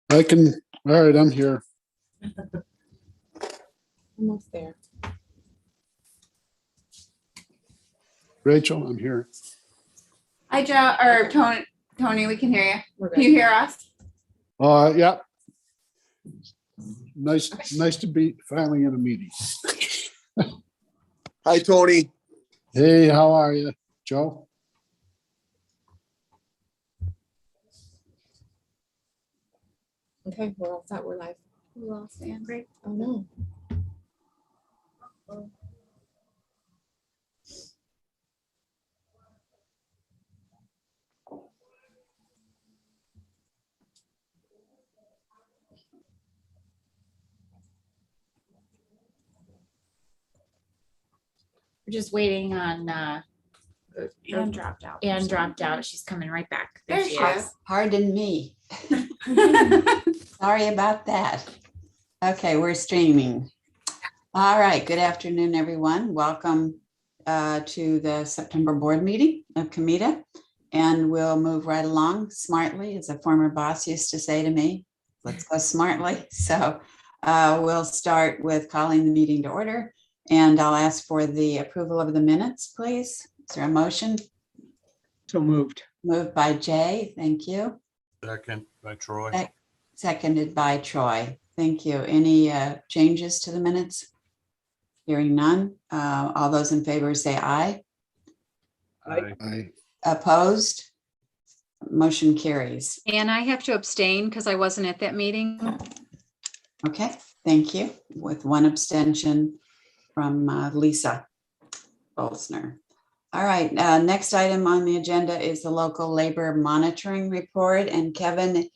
I can, all right, I'm here. Almost there. Rachel, I'm here. Hi, Joe, or Tony, Tony, we can hear you. We're Can you good. hear us? Yeah. Nice to be finally in a meeting. Hi, Tony. Hey, how are you, Joe? Okay, we're all set. We're live. We lost Ann. Great. Oh, no. We're just waiting on, Anne dropped out. Ann dropped out. She's coming right back. There she is. Pardon me. Sorry about that. Okay, we're streaming. All right, good afternoon, everyone. Welcome to the September board meeting of COMIDA. And we'll move right along smartly, as a former boss used to say to me, let's go smartly. So we'll start with calling the meeting to order. And I'll ask for the approval of the minutes, please. Is there a motion? So moved. Moved by Jay, thank you. Second by Troy. Seconded by Troy. Thank you. Any changes to the minutes? Hearing none. All those in favor say aye. I Opposed? Motion carries. And I have to abstain because I wasn't at that meeting. Okay, thank you. With one abstention from Lisa Bolsner. All right, next item on the agenda is the local labor monitoring report, and Kevin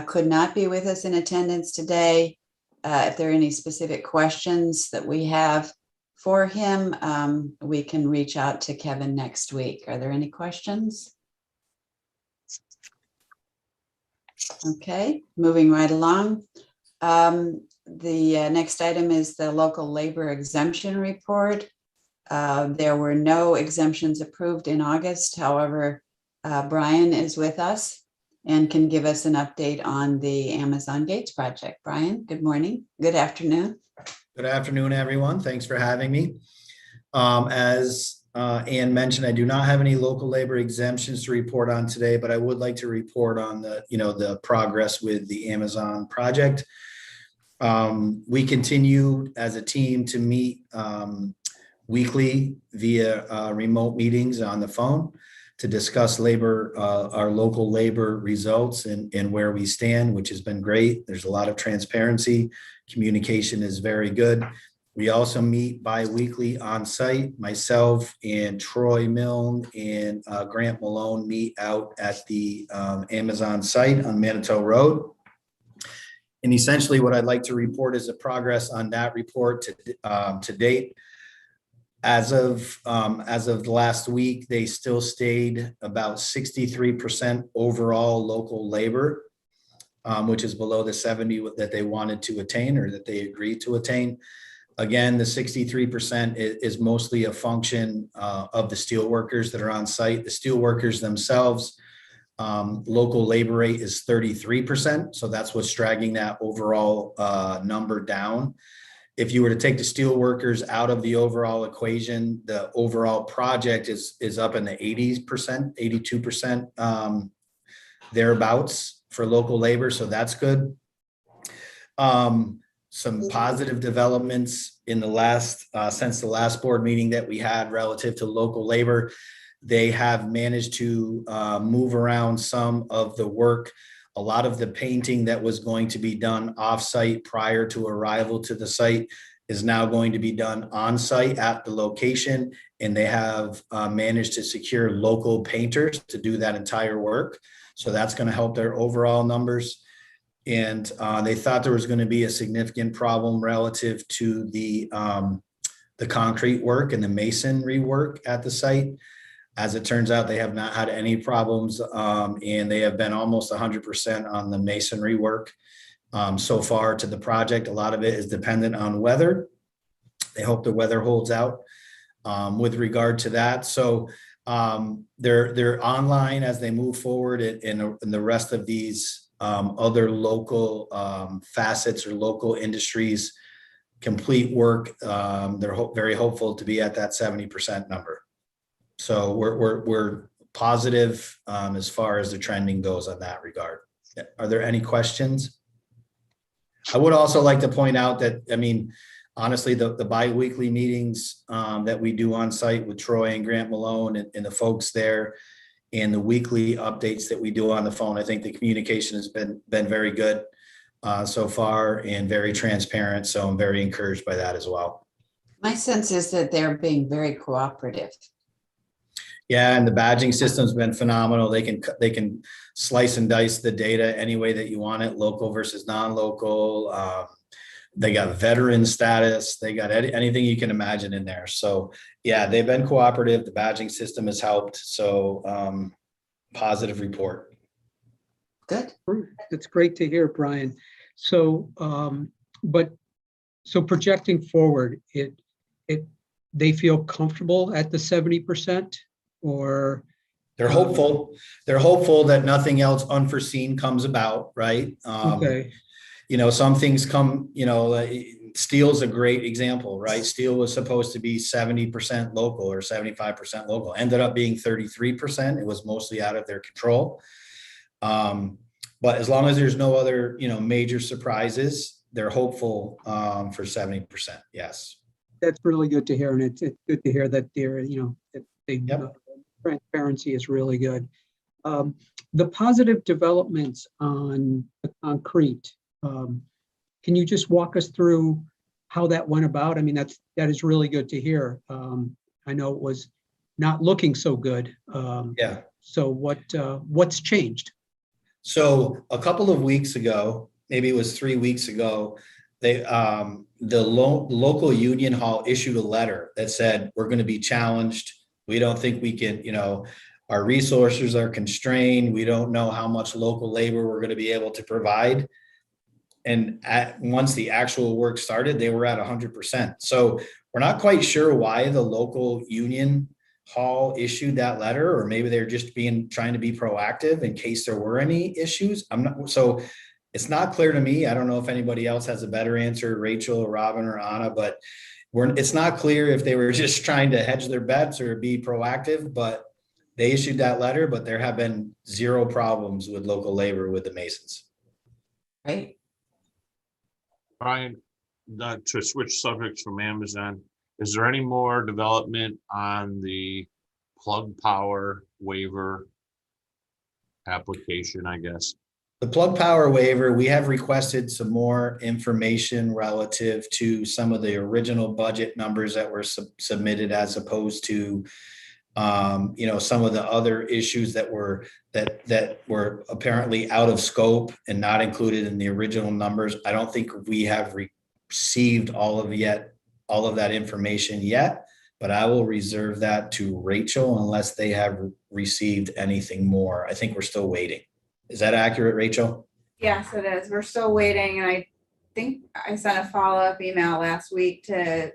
could not be with us in attendance today. If there are any specific questions that we have for him, we can reach out to Kevin next week. Are there any questions? Okay, moving right along. The next item is the local labor exemption report. There were no exemptions approved in August. However, Brian is with us and can give us an update on the Amazon Gates project. Brian, good morning. Good afternoon. Good afternoon, everyone. Thanks for having me. As Ann mentioned, I do not have any local labor exemptions to report on today, but I would like to report on the progress with the Amazon project. We continue as a team to meet weekly via remote meetings on the phone to discuss labor, our local labor results and where we stand, which has been great. There's a lot of transparency. Communication is very good. We also meet bi-weekly on site. Myself and Troy Milne and Grant Malone meet out at the Amazon site on Manitou Road. And essentially what I'd like to report is the progress on that report to date. As of last week, they still stayed about 63% overall local labor, which is below the 70 that they wanted to attain or that they agreed to attain. Again, the 63% is mostly a function of the steel workers that are on site. The steel workers themselves, local labor rate is 33%. So that's what's dragging that overall number down. If you were to take the steel workers out of the overall equation, the overall project is up in the 80%, 82% thereabouts for local labor. So that's good. Some positive developments in the last, since the last board meeting that we had relative to local labor. They have managed to move around some of the work. A lot of the painting that was going to be done off-site prior to arrival to the site is now going to be done on-site at the location. And they have managed to secure local painters to do that entire work. So that's going to help their overall numbers. And they thought there was going to be a significant problem relative to the concrete work and the masonry work at the site. As it turns out, they have not had any problems, and they have been almost 100% on the masonry work so far to the project. A lot of it is dependent on weather. They hope the weather holds out with regard to that. So they're online as they move forward, and the rest of these other local facets or local industries complete work. They're very hopeful to be at that 70% number. So we're positive as far as the trending goes on that regard. Are there any questions? I would also like to point out that, I mean, honestly, the bi-weekly meetings that we do on site with Troy and Grant Malone and the folks there, and the weekly updates that we do on the phone, I think the communication has been very good so far and very transparent. So I'm very encouraged by that as well. My sense is that they're being very cooperative. Yeah, and the badging system's been phenomenal. They can slice and dice the data any way that you want it, local versus non-local. They got veteran status. They got anything you can imagine in there. So yeah, they've been cooperative. The badging system has helped. So positive report. Good. That's great to hear, Brian. So, so projecting forward, they feel comfortable at the 70%, or They're hopeful. They're hopeful that nothing else unforeseen comes about, right? okay, You know, some things come, you know, steel's a great example, right? Steel was supposed to be 70% local or 75% local, ended up being 33%. It was mostly out of their control. But as long as there's no other, you know, major surprises, they're hopeful for 70%. Yes. that's really good to hear, and it's good to hear that they're, you know, that they Yep. transparency is really good. The positive developments on the concrete. Can you just walk us through how that went about? I mean, that is really good to hear. I know it was not looking so good. Yeah. So what's changed? So a couple of weeks ago, maybe it was 3 weeks ago, they the local union hall issued a letter that said, we're going to be challenged. We don't think we can, you know, our resources are constrained. We don't know how much local labor we're going to be able to provide. And once the actual work started, they were at 100%. So we're not quite sure why the local union hall issued that letter, or maybe they're just trying to be proactive in case there were any issues. So it's not clear to me. I don't know if anybody else has a better answer, Rachel or Robin or Anna, but it's not clear if they were just trying to hedge their bets or be proactive, but they issued that letter, but there have been zero problems with local labor with the Masons. Right? Brian, to switch subjects from Amazon, is there any more development on the plug power waiver application, I guess? The plug power waiver, we have requested some more information relative to some of the original budget numbers that were submitted, as opposed to you know, some of the other issues that were apparently out of scope and not included in the original numbers. I don't think we have received all of that information yet, but I will reserve that to Rachel unless they have received anything more. I think we're still waiting. Is that accurate, Rachel? Yes, it is. We're still waiting, and I think I sent a follow-up email last week because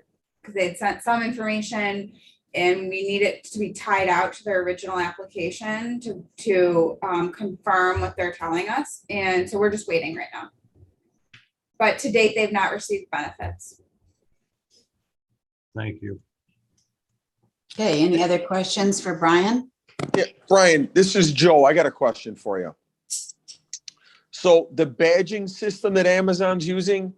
they had sent some information, and we need it to be tied out to their original application to confirm what they're telling us. And so we're just waiting right now. But to date, they've not received benefits. Thank you. Okay, any other questions for Brian? Yeah, Brian, this is Joe. I got a question for you. So the badging system that Amazon's using,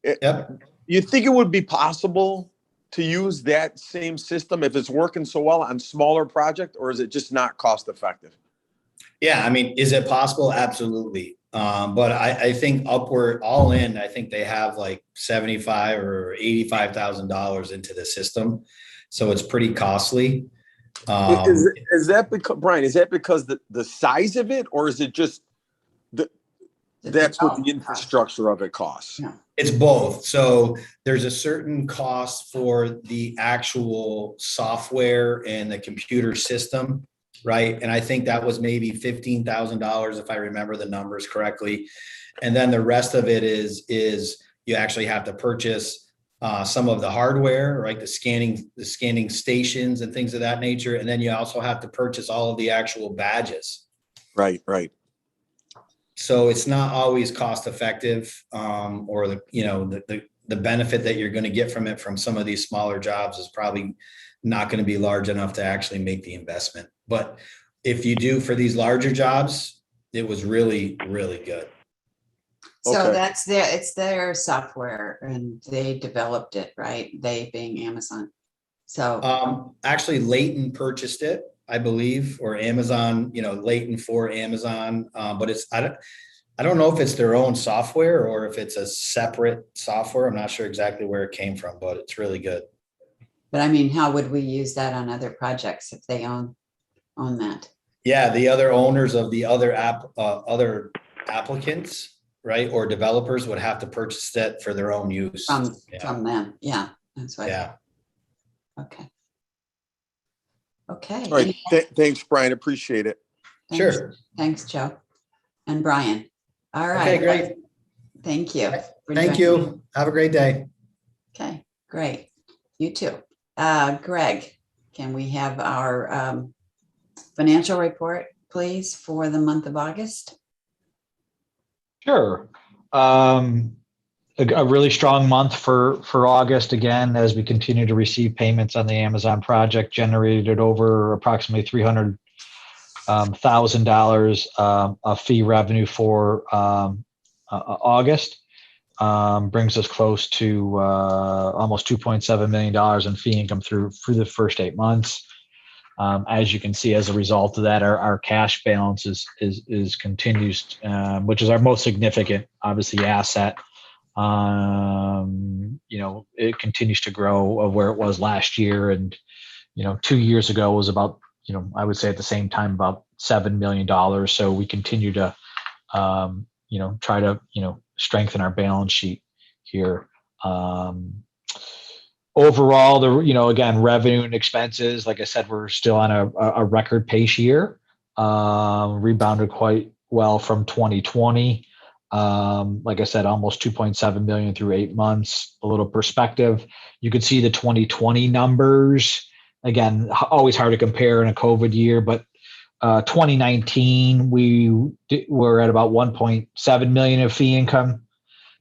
Yep. you think it would be possible to use that same system if it's working so well on smaller project, or is it just not cost effective? Yeah, I mean, is it possible? Absolutely. But I think upward, all in, I think they have like $75,000 or $85,000 into the system. So it's pretty costly. Is that because, Brian, is that because the size of it, or is it just that's what the infrastructure of it costs? Yeah. It's both. So there's a certain cost for the actual software and the computer system, right? And I think that was maybe $15,000 if I remember the numbers correctly. And then the rest of it is you actually have to purchase some of the hardware, right? The scanning stations and things of that nature. And then you also have to purchase all of the actual badges. Right. So it's not always cost effective, or the benefit that you're going to get from it from some of these smaller jobs is probably not going to be large enough to actually make the investment. But if you do for these larger jobs, it was really, really good. So Okay. it's their software and they developed it, right? They being Amazon. So, Actually, Leighton purchased it, I believe, or Amazon, Leighton for Amazon. But I don't know if it's their own software or if it's a separate software. I'm not sure exactly where it came from, but it's really good. but I mean, how would we use that on other projects if they own that? Yeah, the other owners of the other other applicants, right, or developers would have to purchase that for their own use. From them, yeah, that's what. Yeah. Okay. Okay. All right. Thanks, Brian. Appreciate it. Thanks. Sure. Thanks, Joe. And Brian. All right. Okay, great. Thank you. for Thank joining. you. Have a great day. Okay, great. You too. Greg, can we have our financial report, please, for the month of August? Sure. A really strong month for August, again, as we continue to receive payments on the Amazon project, generated over approximately $300,000 of fee revenue for August. Brings us close to almost $2.7 million in fee income through the first 8 months. As you can see, as a result of that, our cash balance is continues, which is our most significant, obviously, asset. It continues to grow of where it was last year, and 2 years ago was about, I would say at the same time about $7 million. So we continue to try to strengthen our balance sheet here. Overall, again, revenue and expenses, like I said, we're still on a record pace year. Rebounded quite well from 2020. Like I said, almost 2.7 million through 8 months. A little perspective, you could see the 2020 numbers. Again, always hard to compare in a COVID year, but 2019 we were at about 1.7 million of fee income.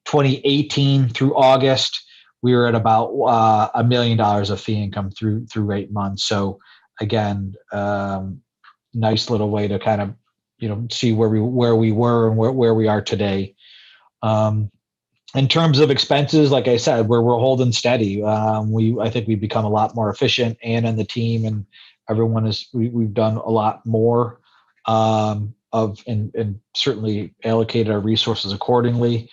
2018 through August, we were at about $1 million of fee income through 8 months. So again, nice little way to kind of see where we were and where we are today. In terms of expenses, like I said, we're holding steady. I think we've become a lot more efficient, and the team and everyone we've done a lot more and certainly allocated our resources accordingly.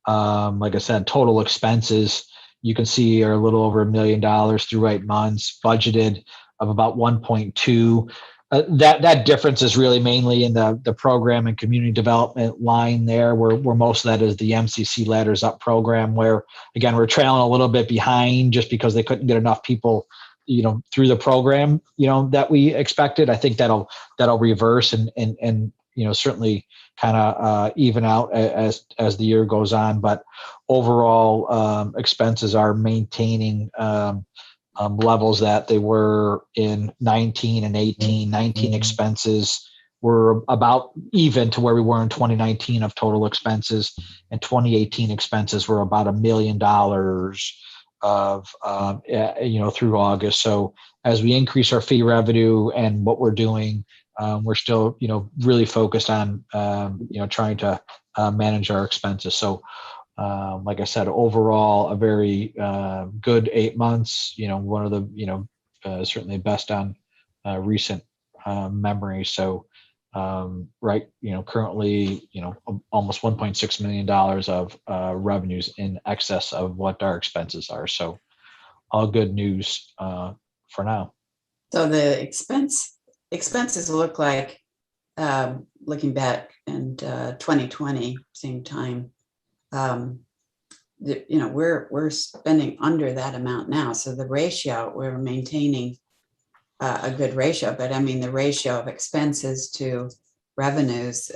Like I said, total expenses, you can see, are a little over $1 million through 8 months, budgeted of about 1.2. That difference is really mainly in the program and community development line there, where most of that is the MCC Ladders Up program, where again we're trailing a little bit behind just because they couldn't get enough people through the program that we expected. I think that'll reverse and certainly kind of even out as the year goes on. But overall, expenses are maintaining levels that they were in 19 and 18. 19 expenses were about even to where we were in 2019 of total expenses, and 2018 expenses were about $1 million of through August. So as we increase our fee revenue and what we're doing, we're still really focused on trying to manage our expenses. So like I said, overall a very good 8 months, one of the certainly best on recent memory. So currently almost $1.6 million of revenues in excess of what our expenses are. So all good news for now. So the expenses look like, looking back in 2020, same time, we're spending under that amount now. So the ratio, we're maintaining a good ratio, but I mean, the ratio of expenses to revenues,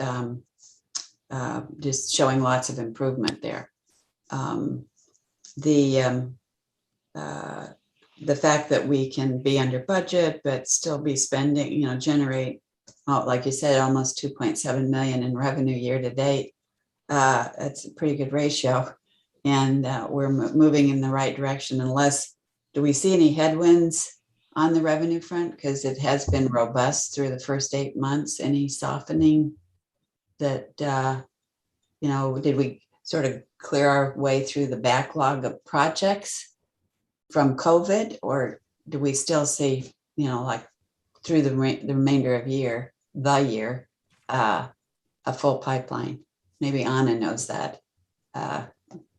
just showing lots of improvement there. The fact that we can be under budget, but still be spending, generate oh, like you said, almost 2.7 million in revenue year to date. That's a pretty good ratio. And we're moving in the right direction do we see any headwinds on the revenue front? Because it has been robust through the first 8 months. Any softening that, did we sort of clear our way through the backlog of projects from COVID? Or do we still see, like through the remainder of the year, a full pipeline? Maybe Anna knows that,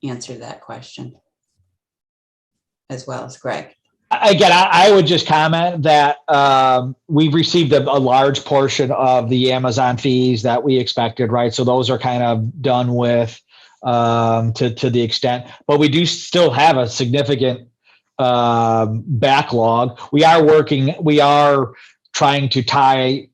answer that question, as well as Greg. Again, I would just comment that we've received a large portion of the Amazon fees that we expected, right? So those are kind of done with to the extent, but we do still have a significant backlog. We are trying to tie,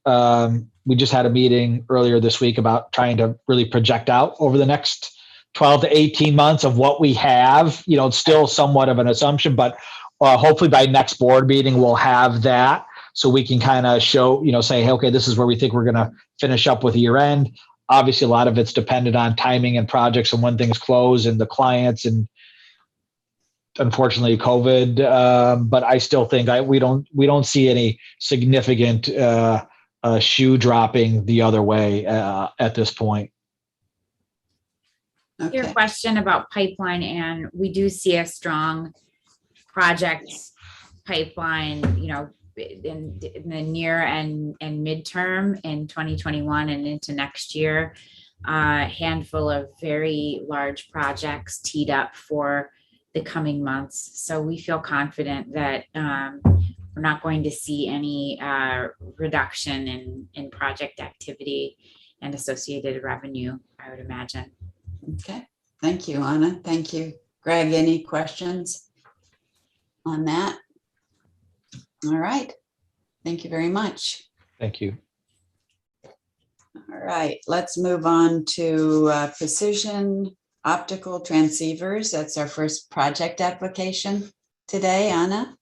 we just had a meeting earlier this week about trying to really project out over the next 12 to 18 months of what we have. It's still somewhat of an assumption, but hopefully by next board meeting, we'll have that. So we can kind of show, say, hey, okay, this is where we think we're going to finish up with year end. Obviously, a lot of it's dependent on timing and projects and when things close and the clients and unfortunately COVID. But I still think we don't see any significant shoe dropping the other way at this point. Okay. Your question about pipeline, and we do see a strong project pipeline, in the near and midterm in 2021 and into next year. A handful of very large projects teed up for the coming months. So we feel confident that we're not going to see any reduction in project activity and associated revenue, I would imagine. Okay, thank you, Anna. Thank you. Greg, any questions on that? All right, thank you very much. Thank you. All right, let's move on to Precision Optical Transceivers. That's our first project application today, Anna.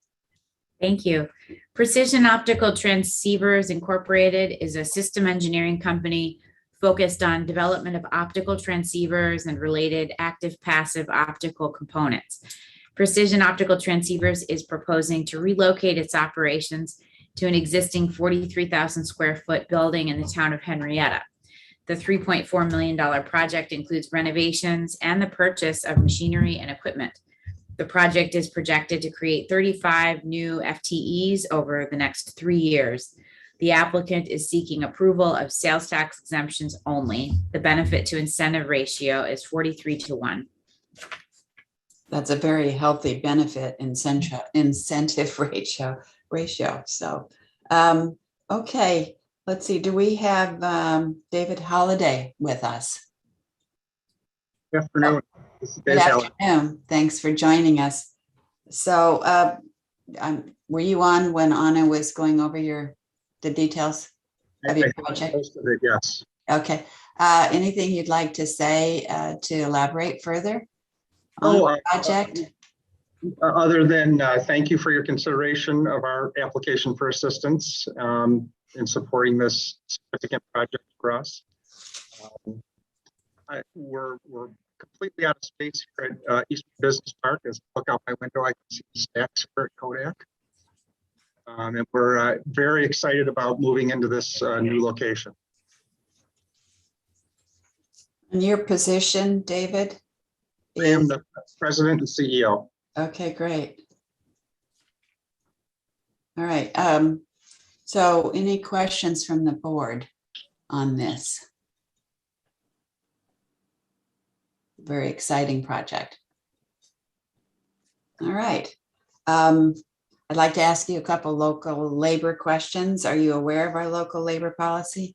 Thank you. Precision Optical Transceivers Incorporated is a system engineering company focused on development of optical transceivers and related active-passive optical components. Precision Optical Transceivers is proposing to relocate its operations to an existing 43,000 square foot building in the town of Henrietta. The $3.4 million project includes renovations and the purchase of machinery and equipment. The project is projected to create 35 new FTEs over the next 3 years. The applicant is seeking approval of sales tax exemptions only. The benefit to incentive ratio is 43-1. That's a very healthy benefit incentive ratio. So, okay, let's see. Do we have David Holliday with us? Good afternoon. This is Good Dave Halliday. afternoon. Thanks for joining us. So, were you on when Anna was going over the details of your project? Most of it, yes. Okay. Anything you'd like to say to elaborate further on the project? Other than thank you for your consideration of our application for assistance in supporting this significant project for us. We're completely out of space here at Eastern Business Park. As I look out my window, I can see the stacks here at Kodak. And we're very excited about moving into this new location. And your position, David? I am the president and CEO. Okay, great. All right. So any questions from the board on this? Very exciting project. All right. I'd like to ask you a couple local labor questions. Are you aware of our local labor policy?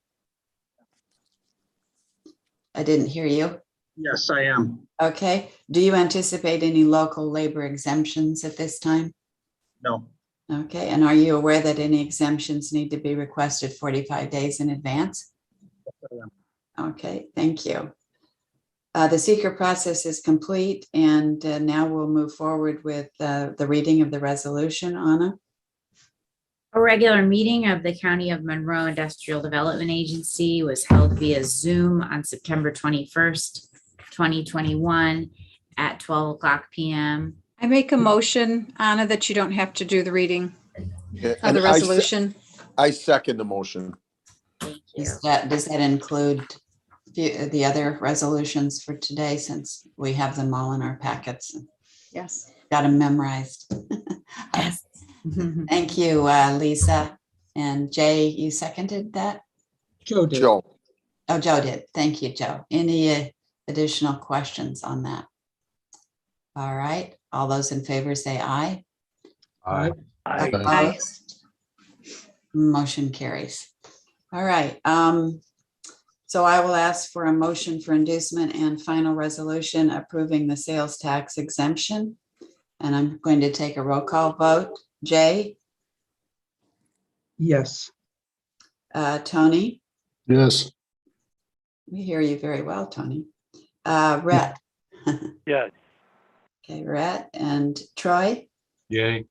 I didn't hear you. Yes, I am. Okay. Do you anticipate any local labor exemptions at this time? No. Okay. And are you aware that any exemptions need to be requested 45 days in advance? Yes, I am. Okay. Thank you. The seeker process is complete, and now we'll move forward with the reading of the resolution. Anna? A regular meeting of the County of Monroe Industrial Development Agency was held via Zoom on September 21st, 2021 at 12:00 p.m. I make a motion, Anna, that you don't have to do the reading Yeah, of the and I se- resolution. I second the motion. Thank you. Does that include the other resolutions for today, since we have them all in our packets? Yes. Got them memorized. Yes. Thank you, Lisa. And Jay, you seconded that? Joe did. Joe, Oh, Joe did. Thank you, Joe. Any additional questions on that? All right, all those in favor say aye. Aye. Opposed? Motion carries. All right, so I will ask for a motion for inducement and final resolution approving the sales tax exemption. And I'm going to take a roll call vote. Jay, Yes. Tony, Yes. we hear you very well, Tony. Rhett. Yes. Okay, Rhett and Troy, Yay.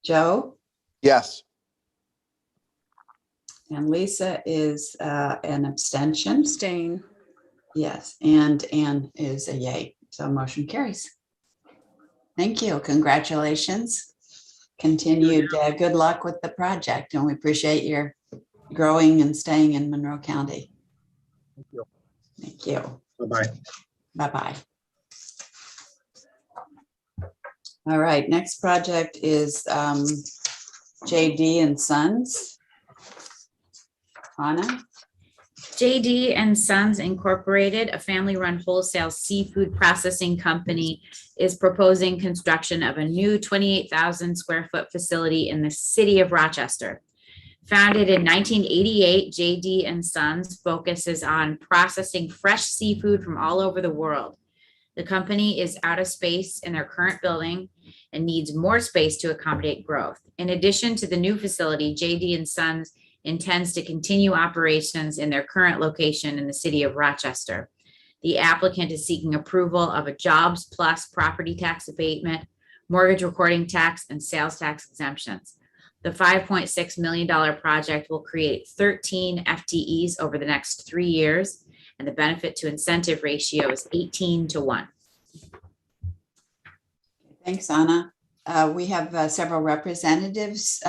Joe, yes. and Lisa is an abstention. Abstain. Yes, and Anne is a yay, so motion carries. Thank you, congratulations. Continued good luck with the project, and we appreciate your growing and staying in Monroe County. Thank you. Thank you. Bye-bye. Bye-bye. All right, next project is JD and Sons. Anna? JD and Sons Incorporated, a family-run wholesale seafood processing company, is proposing construction of a new 28,000 square foot facility in the city of Rochester. Founded in 1988, JD and Sons focuses on processing fresh seafood from all over the world. The company is out of space in their current building and needs more space to accommodate growth. In addition to the new facility, JD and Sons intends to continue operations in their current location in the city of Rochester. The applicant is seeking approval of a Jobs Plus property tax abatement, mortgage recording tax, and sales tax exemptions. The $5.6 million project will create 13 FTEs over the next 3 years, and the benefit to incentive ratio is 18:1. Thanks, Anna. We have several representatives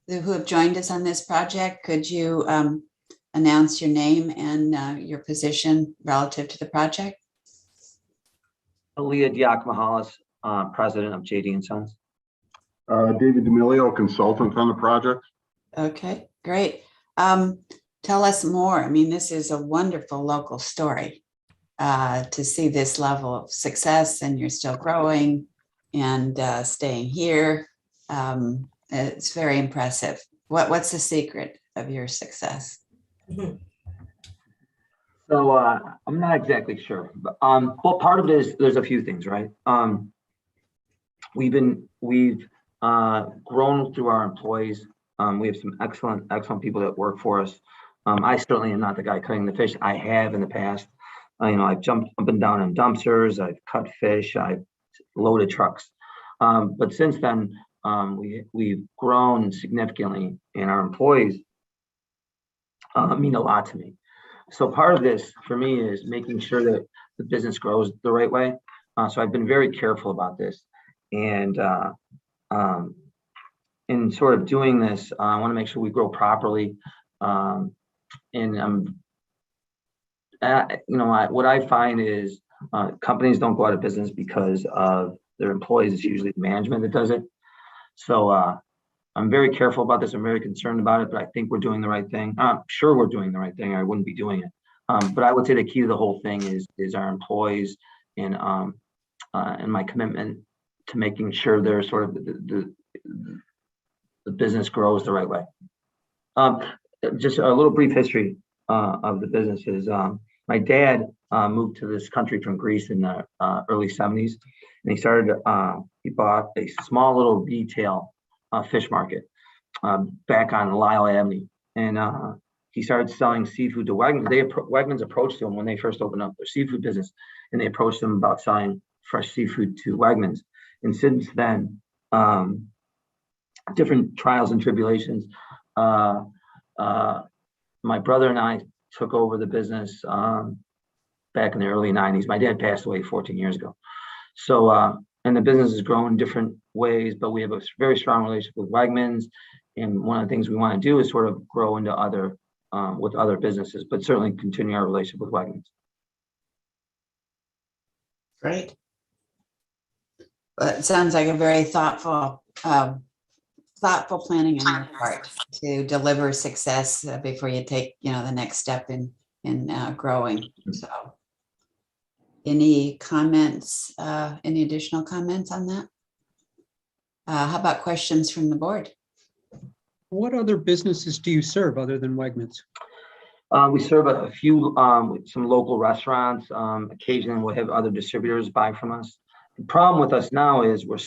who have joined us on this project. Could you announce your name and your position relative to the project? Aaliyah Diakmahalis, president of JD and Sons. David D'Amelio, consultant on the project. Okay, great. Tell us more. I mean, this is a wonderful local story to see this level of success, and you're still growing and staying here. It's very impressive. What's the secret of your success? So I'm not exactly sure, but well, part of it is there's a few things, right? We've grown through our employees. We have some excellent people that work for us. I certainly am not the guy cutting the fish. I have in the past. I've jumped up and down in dumpsters. I've cut fish. I've loaded trucks. But since then, we've grown significantly, and our employees mean a lot to me. So part of this for me is making sure that the business grows the right way. So I've been very careful about this, and in sort of doing this, I want to make sure we grow properly. And what I find is companies don't go out of business because of their employees. It's usually management that does it. So I'm very careful about this. I'm very concerned about it, but I think we're doing the right thing. I'm sure we're doing the right thing. I wouldn't be doing it. But I would say the key to the whole thing is our employees and my commitment to making sure they're sort of the business grows the right way. Just a little brief history of the business is my dad moved to this country from Greece in the early 70s, and he bought a small little retail fish market back on Lyle Avenue, and he started selling seafood to Wegmans. Wegmans approached him when they first opened up their seafood business, and they approached him about selling fresh seafood to Wegmans. And since then, different trials and tribulations. My brother and I took over the business back in the early 90s. My dad passed away 14 years ago. So, and the business has grown in different ways, but we have a very strong relationship with Wegmans. And one of the things we want to do is sort of grow into other, with other businesses, but certainly continue our relationship with Wegmans. Great. Well, it sounds like a very thoughtful planning on your part to deliver success before you take, the next step in growing. So, any comments? Any additional comments on that? How about questions from the board? What other businesses do you serve other than Wegmans? We serve a few, some local restaurants. Occasionally we'll have other distributors buy from us. The problem with us now is we're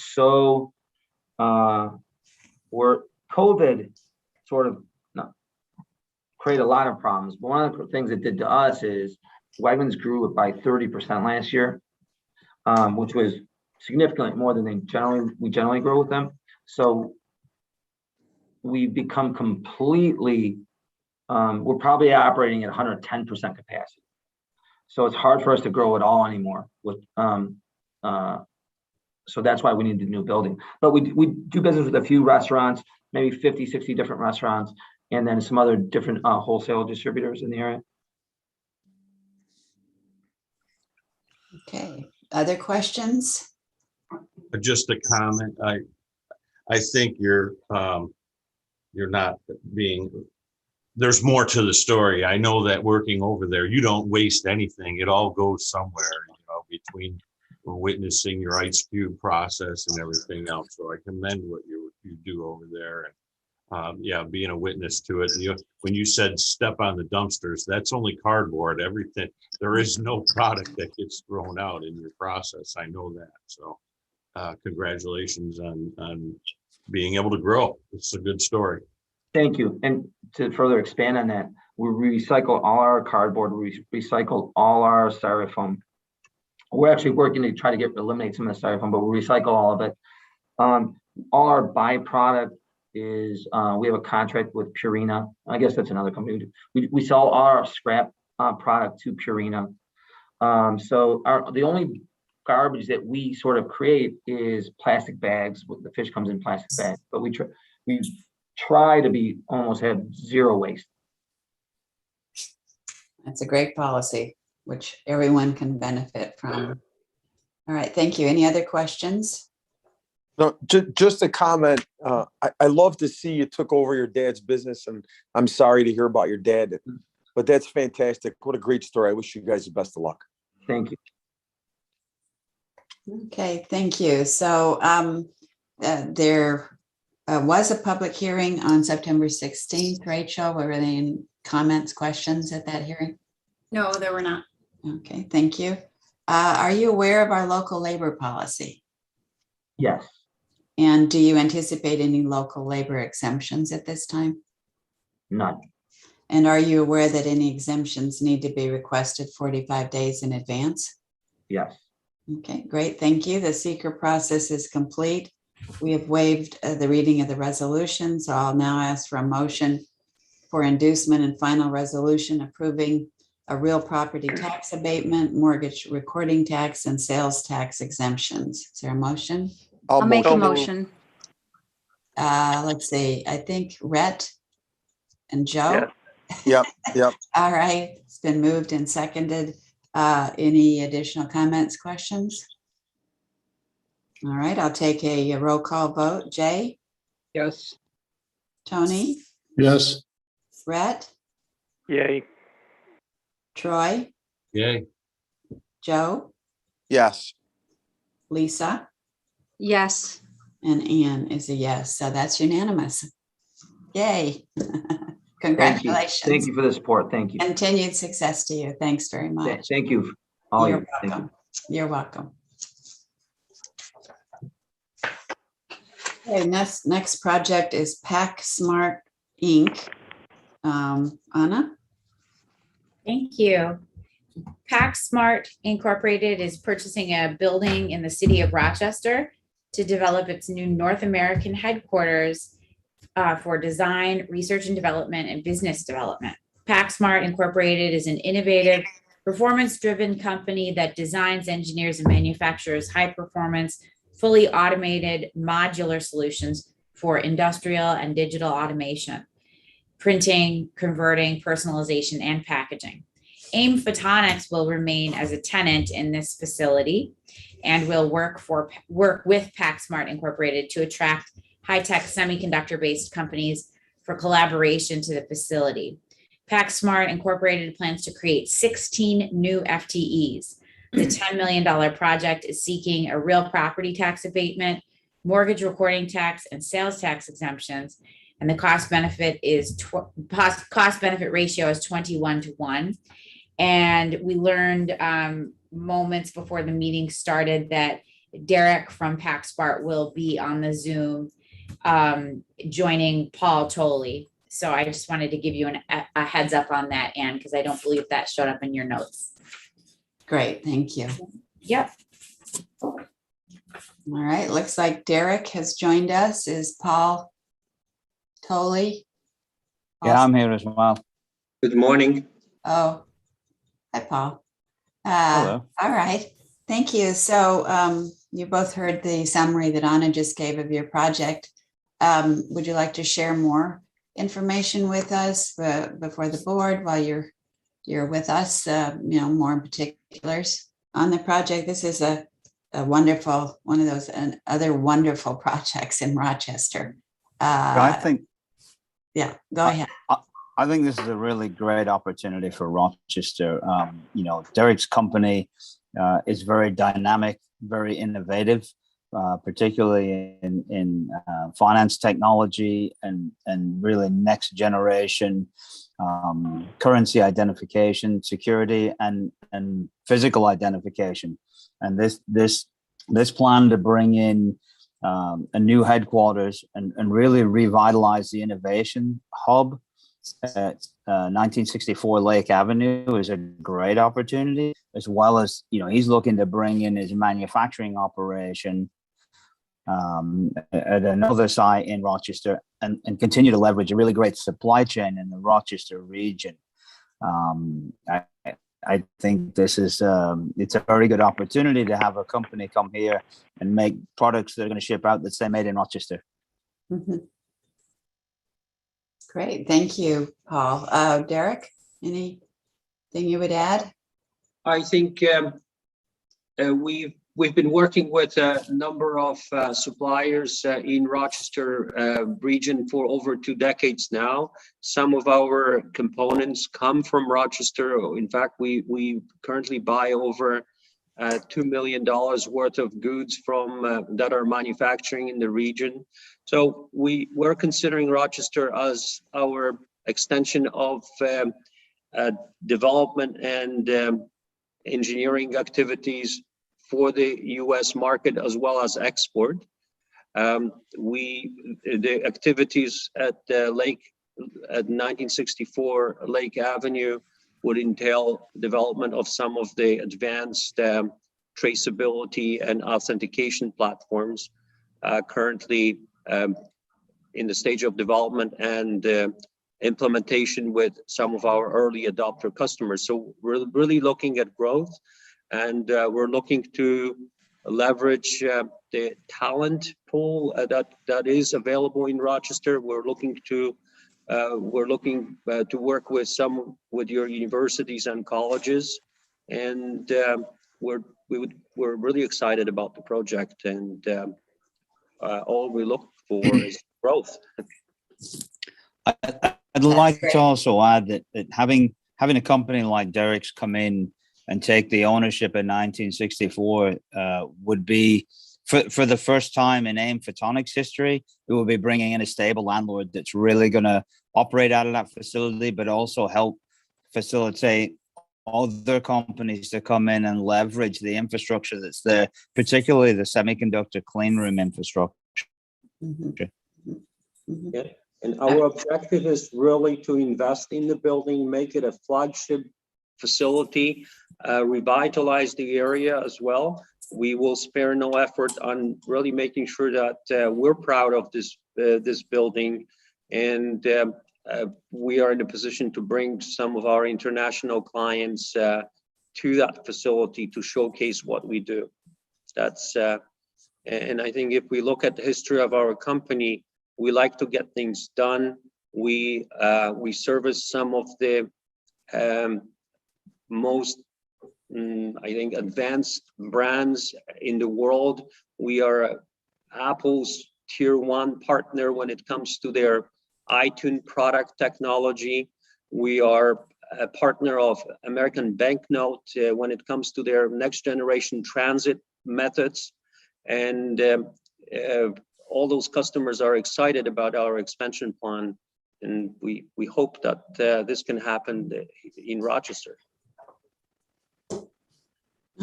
COVID sort of created a lot of problems. But one of the things it did to us is Wegmans grew by 30% last year, which was significantly more than we generally grow with them. So we've become completely, we're probably operating at 110% capacity. So it's hard for us to grow at all anymore. So that's why we need the new building. But we do business with a few restaurants, maybe 50, 60 different restaurants, and then some other different wholesale distributors in the area. Okay, other questions? Just a comment. I think you're not being, there's more to the story. I know that working over there, you don't waste anything. It all goes somewhere, between witnessing your ice cube process and everything else. So I commend what you do over there. And yeah, being a witness to it. And when you said step on the dumpsters, that's only cardboard, everything. There is no product that gets thrown out in your process. I know that. So congratulations on being able to grow. It's a good story. Thank you. And to further expand on that, we recycle all our cardboard, we recycle all our styrofoam. We're actually working to try to eliminate some of the styrofoam, but we recycle all of it. All our byproduct is, we have a contract with Purina. I guess that's another company. We sell all our scrap product to Purina. So the only garbage that we sort of create is plastic bags. The fish comes in plastic bags, but we try to almost have zero waste. That's a great policy, which everyone can benefit from. All right, thank you. Any other questions? No, just a comment. I love to see you took over your dad's business, and I'm sorry to hear about your dad, but that's fantastic. What a great story. I wish you guys the best of luck. Thank you. Okay, thank you. So there was a public hearing on September 16th. Rachel, were there any comments, questions at that hearing? No, there were not. Okay, thank you. Are you aware of our local labor policy? Yes. And do you anticipate any local labor exemptions at this time? None. And are you aware that any exemptions need to be requested 45 days in advance? Yes. Okay, great. Thank you. The seeker process is complete. We have waived the reading of the resolution. So I'll now ask for a motion for inducement and final resolution approving a real property tax abatement, mortgage recording tax, and sales tax exemptions. Is there a motion? I'll make a motion. Let's see. I think Rhett and Joe. Yep. All right. It's been moved and seconded. Any additional comments, questions? All right. I'll take a roll call vote. Jay? Yes. Tony? Yes. Rhett? Yay. Troy? Yay. Joe? Yes. Lisa? Yes. And Ann is a yes. So that's unanimous. Yay. Congratulations. Thank you for the support. Thank you. Continued success to you. Thanks very much. Thank you. All You're you. Thank welcome. You're welcome. Okay, next project is Pack Smart Inc. Anna? Thank you. PackSmart Incorporated is purchasing a building in the city of Rochester. to develop its new North American headquarters for design, research and development, and business development. PacSmart Incorporated is an innovative, performance-driven company that designs, engineers, and manufactures high-performance, fully automated modular solutions for industrial and digital automation, printing, converting, personalization, and packaging. AIM Photonics will remain as a tenant in this facility and will work with PacSmart Incorporated to attract high-tech semiconductor-based companies for collaboration to the facility. PacSmart Incorporated plans to create 16 new FTEs. The $10 million project is seeking a real property tax abatement, mortgage recording tax, and sales tax exemptions. And the cost benefit ratio is 21-1. And we learned moments before the meeting started that Derek from PacSmart will be on the Zoom joining Paul Tolley. So I just wanted to give you a heads up on that, Anne, because I don't believe that showed up in your notes. Great, thank you. Yep. All right, looks like Derek has joined us. Is Paul Tolley? Yeah, I'm here as well. Good morning. Oh, hi, Paul. Hello. All right, thank you. So you both heard the summary that Anna just gave of your project. Would you like to share more information with us before the board while you're with us, more particulars on the project? This is a wonderful, one of those and other wonderful projects in Rochester. I think, yeah, go ahead. I think this is a really great opportunity for Rochester. Derek's company is very dynamic, very innovative, particularly in finance technology and really next generation currency identification, security, and physical identification. And this plan to bring in a new headquarters and really revitalize the innovation hub at 1964 Lake Avenue is a great opportunity, as well as, he's looking to bring in his manufacturing operation at another site in Rochester and continue to leverage a really great supply chain in the Rochester region. I think this is it's a very good opportunity to have a company come here and make products that are going to ship out that's made in Rochester. Mm-hmm. Great, thank you, Paul. Derek, anything you would add? I think we've been working with a number of suppliers in Rochester region for over 2 decades now. Some of our components come from Rochester. In fact, we currently buy over $2 million worth of goods from that are manufacturing in the region. So we're considering Rochester as our extension of development and engineering activities for the U.S. market as well as export. The activities at 1964 Lake Avenue would entail development of some of the advanced traceability and authentication platforms currently in the stage of development and implementation with some of our early adopter customers. So we're really looking at growth, and we're looking to leverage the talent pool that is available in Rochester. We're looking to work with your universities and colleges, and we're really excited about the project, and all we look for is growth. I'd like to also add that having a company like Derek's come in and take the ownership in 1964 would be, for the first time in AIM Photonics history, it will be bringing in a stable landlord that's really going to operate out of that facility, but also help facilitate other companies to come in and leverage the infrastructure that's there, particularly the semiconductor clean room infrastructure. Mm-hmm. Mm-hmm. Yeah. And our objective is really to invest in the building, make it a flagship facility, revitalize the area as well. we will spare no effort on really making sure that we're proud of this building, and we are in a position to bring some of our international clients to that facility to showcase what we do. That's and I think if we look at the history of our company, we like to get things done. We service some of the most I think advanced brands in the world. We are Apple's tier 1 partner when it comes to their iTunes product technology. We are a partner of American Banknote when it comes to their next generation transit methods. And all those customers are excited about our expansion plan. And we hope that this can happen in Rochester.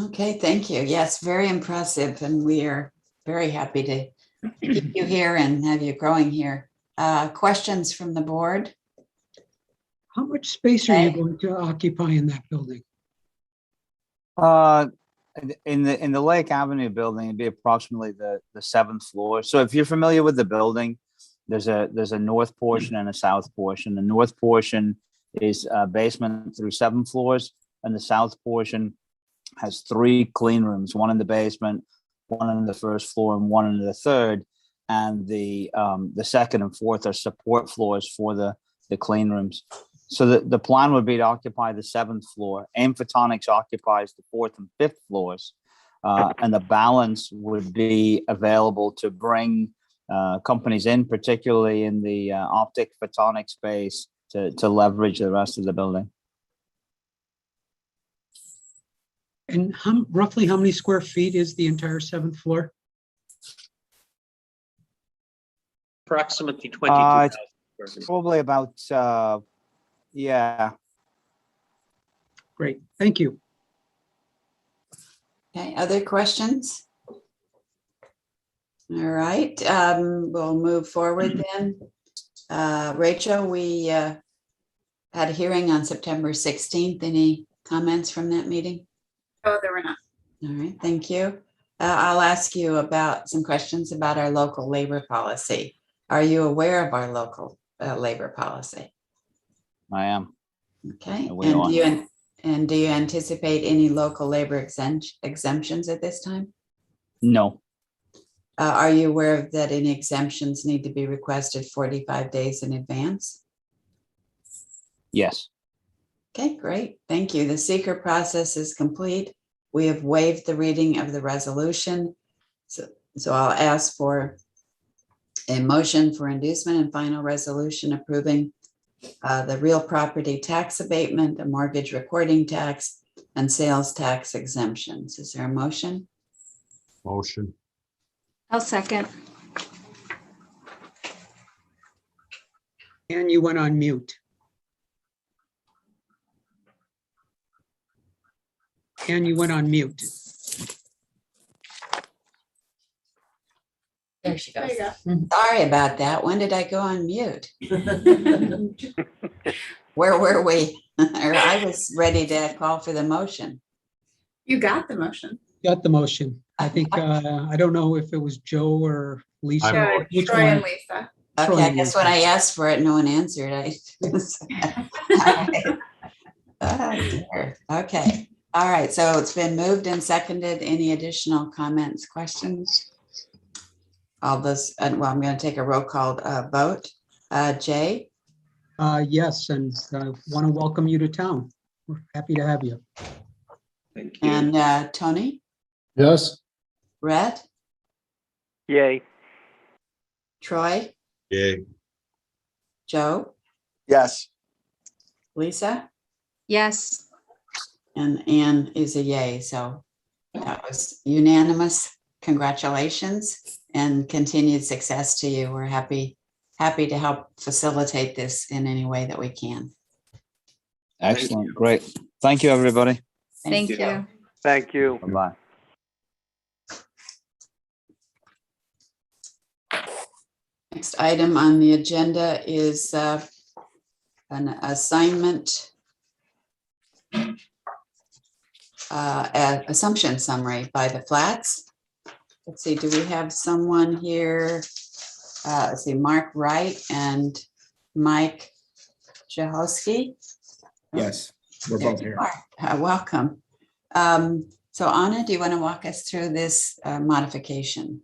Okay, thank you. Yes, very impressive. And we are very happy to keep you here and have you growing here. Questions from the board? How much space are you going to occupy in that building? In the Lake Avenue building, it'd be approximately the 7th floor. So if you're familiar with the building, there's a north portion and a south portion. The north portion is basement through 7 floors, and the south portion has 3 clean rooms, 1 in the basement, 1 on the 1st floor, and 1 in the 3rd. And the 2nd and 4th are support floors for the clean rooms. So the plan would be to occupy the 7th floor. AIM Photonics occupies the 4th and 5th floors, and the balance would be available to bring companies in, particularly in the optic photonic space, to leverage the rest of the building. And roughly how many square feet is the entire 7th floor? Approximately 22,000. It's probably about, yeah. Great, thank you. Okay, other questions? All right, we'll move forward then. Rachel, we had a hearing on September 16th. Any comments from that meeting? Oh, there were not. All right, thank you. I'll ask you about some questions about our local labor policy. Are you aware of our local labor policy? I am. Okay, We and are. do you anticipate any local labor exemptions at this time? No. Are you aware that any exemptions need to be requested 45 days in advance? Yes. Okay, great. Thank you. The seeker process is complete. We have waived the reading of the resolution. So I'll ask for a motion for inducement and final resolution approving the real property tax abatement, the mortgage recording tax, and sales tax exemptions. Is there a motion? Motion. I'll second. And you went on mute. And you went on mute. There she goes. There you Sorry about that. When did I go on mute? Where were we? Or I was ready to call for the motion. You got the motion. Got the motion. I think, I don't know if it was Joe or Lisa. Yeah, Which Troy and one? Lisa. Okay, I guess when I asked for it, no one answered. Oh, dear. Okay. All right. So it's been moved and seconded. Any additional comments, questions? All this, well, I'm going to take a roll call vote. Jay? Yes, and I want to welcome you to town. We're happy to have you. Thank you. And Tony? Yes. Rhett? Yay. Troy? Yay. Joe? Yes. Lisa? Yes. And Anne is a yay, so that was unanimous. Congratulations and continued success to you. We're happy to help facilitate this in any way that we can. Excellent. Great. Thank you, everybody. Thank you. Thank you. Bye-bye. Next item on the agenda is an assignment assumption summary by the Flats. Let's see, do we have someone here? Let's see, Mark Wright and Mike Jahowski. Yes, we're both here. Welcome. So Anna, do you want to walk us through this modification?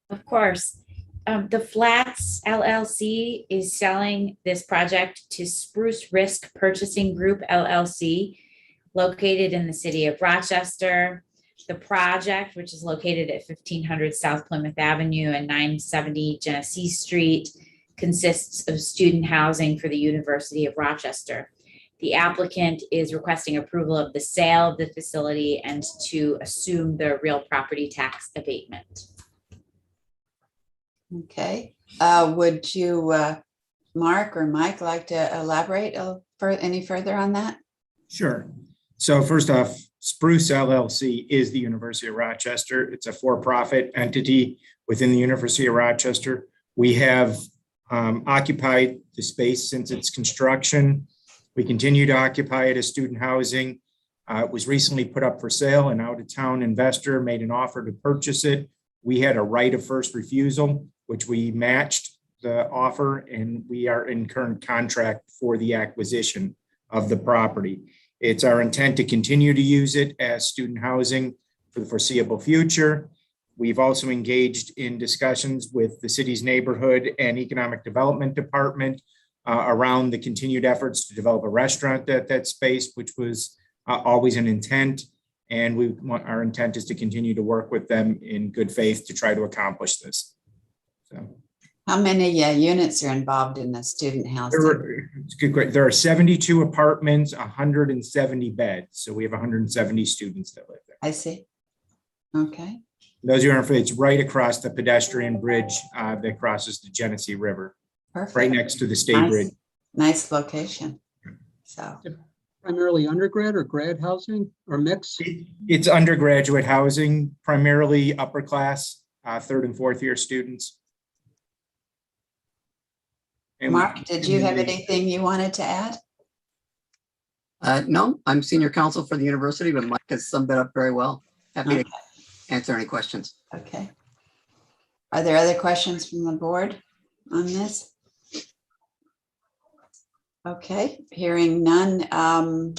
Of course. The Flats LLC is selling this project to Spruce Risk Purchasing Group LLC, located in the city of Rochester. The project, which is located at 1500 South Plymouth Avenue and 970 Genesee Street, consists of student housing for the University of Rochester. The applicant is requesting approval of the sale of the facility and to assume the real property tax abatement. Okay, would you, Mark or Mike, like to elaborate any further on that? Sure. So first off, Spruce LLC is the University of Rochester. It's a for-profit entity within the University of Rochester. We have occupied the space since its construction. We continue to occupy it as student housing. It was recently put up for sale. An out-of-town investor made an offer to purchase it. We had a right of first refusal, which we matched the offer, and we are in current contract for the acquisition of the property. It's our intent to continue to use it as student housing for the foreseeable future. We've also engaged in discussions with the city's neighborhood and economic development department around the continued efforts to develop a restaurant at that space, which was always an intent. And our intent is to continue to work with them in good faith to try to accomplish this. So, how many units are involved in the student housing? There are 72 apartments, 170 beds. So we have 170 students that live there. I see. Okay. Those are, it's right across the pedestrian bridge that crosses the Genesee River. Perfect. Right next to the state bridge. Nice location. So primarily undergrad or grad housing or mix? It's undergraduate housing, primarily upper class, third and fourth year students. And Mark, did you have anything you wanted to add? No, I'm senior counsel for the university, but Mike has summed it up very well. Happy to answer any questions. Okay. Are there other questions from the board on this? Okay, hearing none.